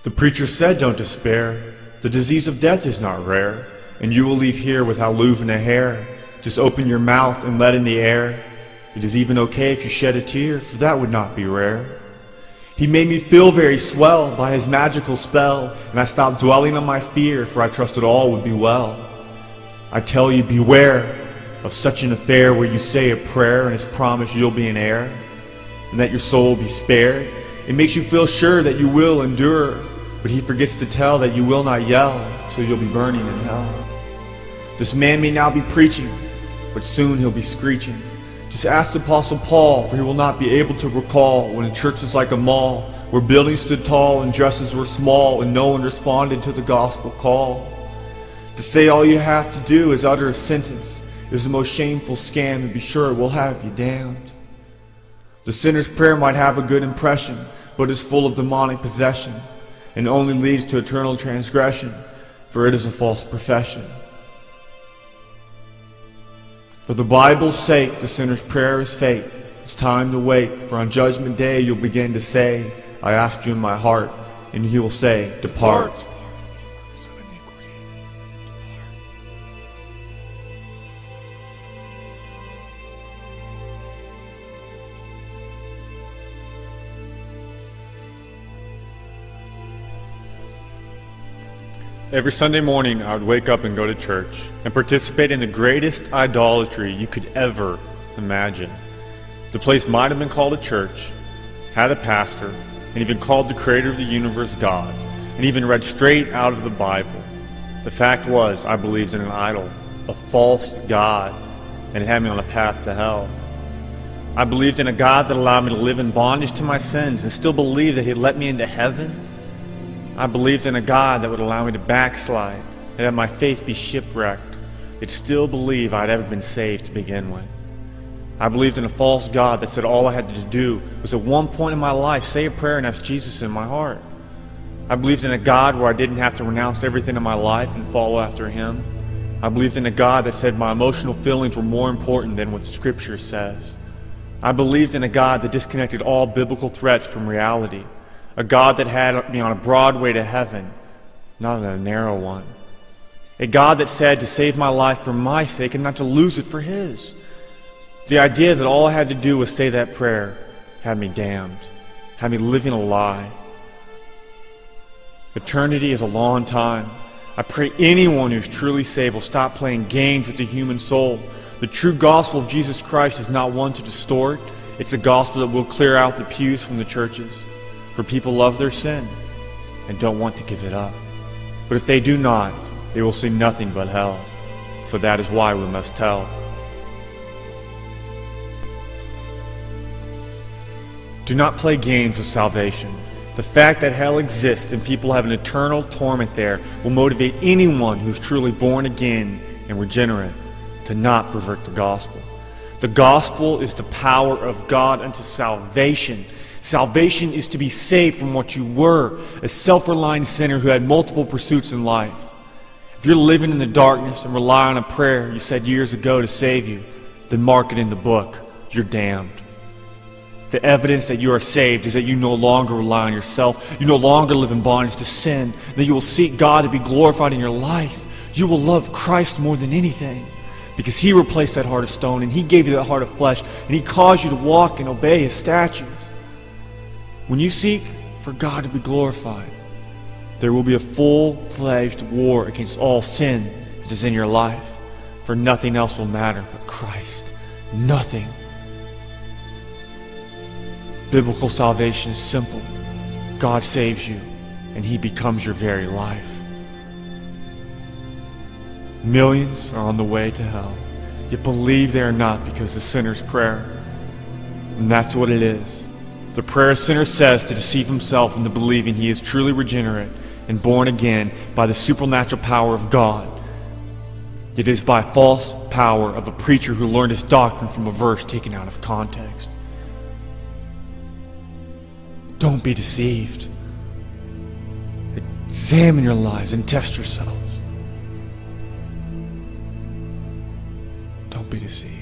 The preacher said, don't despair. The disease of death is not rare, and you will leave here without losing a hair. Just open your mouth and let in the air. It is even okay if you shed a tear, for that would not be rare. He made me feel very swell by his magical spell, and I stopped dwelling on my fear, for I trusted all would be well. I tell you, beware of such an affair where you say a prayer and it's promised you'll be an heir, and that your soul be spared. It makes you feel sure that you will endure, but he forgets to tell that you will not yell till you'll be burning in hell. This man may now be preaching, but soon he'll be screeching. Just ask the Apostle Paul, for he will not be able to recall when a church was like a mall, where buildings stood tall and dresses were small, and no one responded to the gospel call. To say all you have to do is utter a sentence is the most shameful scam, and be sure it will have you damned. The sinner's prayer might have a good impression, but is full of demonic possession, and only leads to eternal transgression, for it is a false profession. For the Bible's sake, the sinner's prayer is fake. It's time to wake, for on Judgment Day you'll begin to say, I asked you in my heart, and he will say, depart. Every Sunday morning, I would wake up and go to church and participate in the greatest idolatry you could ever imagine. The place might have been called a church, had a pastor, and even called the creator of the universe God, and even read straight out of the Bible. The fact was, I believed in an idol, a false God, and it had me on a path to hell. I believed in a God that allowed me to live in bondage to my sins and still believed that He'd let me into heaven. I believed in a God that would allow me to backslide and have my faith be shipwrecked, yet still believe I'd ever been saved to begin with. I believed in a false God that said all I had to do was at one point in my life say a prayer and ask Jesus in my heart. I believed in a God where I didn't have to renounce everything in my life and follow after Him. I believed in a God that said my emotional feelings were more important than what Scripture says. I believed in a God that disconnected all biblical threats from reality. A God that had me on a broad way to heaven, not on a narrow one. A God that said to save my life for my sake and not to lose it for His. The idea that all I had to do was say that prayer had me damned, had me living a lie. Eternity is a long time. I pray anyone who's truly saved will stop playing games with the human soul. The true gospel of Jesus Christ is not one to distort. It's a gospel that will clear out the pews from the churches. For people love their sin and don't want to give it up. But if they do not, they will see nothing but hell. For that is why we must tell. Do not play games with salvation. The fact that hell exists and people have an eternal torment there will motivate anyone who's truly born again and regenerate to not pervert the gospel. The gospel is the power of God unto salvation. Salvation is to be saved from what you were, a self-reliant sinner who had multiple pursuits in life. If you're living in the darkness and rely on a prayer you said years ago to save you, then mark it in the book. You're damned. The evidence that you are saved is that you no longer rely on yourself. You no longer live in bondage to sin. That you will seek God to be glorified in your life. You will love Christ more than anything, because He replaced that heart of stone and He gave you that heart of flesh, and He caused you to walk and obey His statutes. When you seek for God to be glorified, there will be a full-fledged war against all sin that is in your life, for nothing else will matter but Christ. Nothing. Biblical salvation is simple. God saves you, and He becomes your very life. Millions are on the way to hell, yet believe they are not because the sinner's prayer. And that's what it is. The prayer a sinner says to deceive himself into believing he is truly regenerate and born again by the supernatural power of God. It is by false power of a preacher who learned his doctrine from a verse taken out of context. Don't be deceived. Examine your lives and test yourselves. Don't be deceived.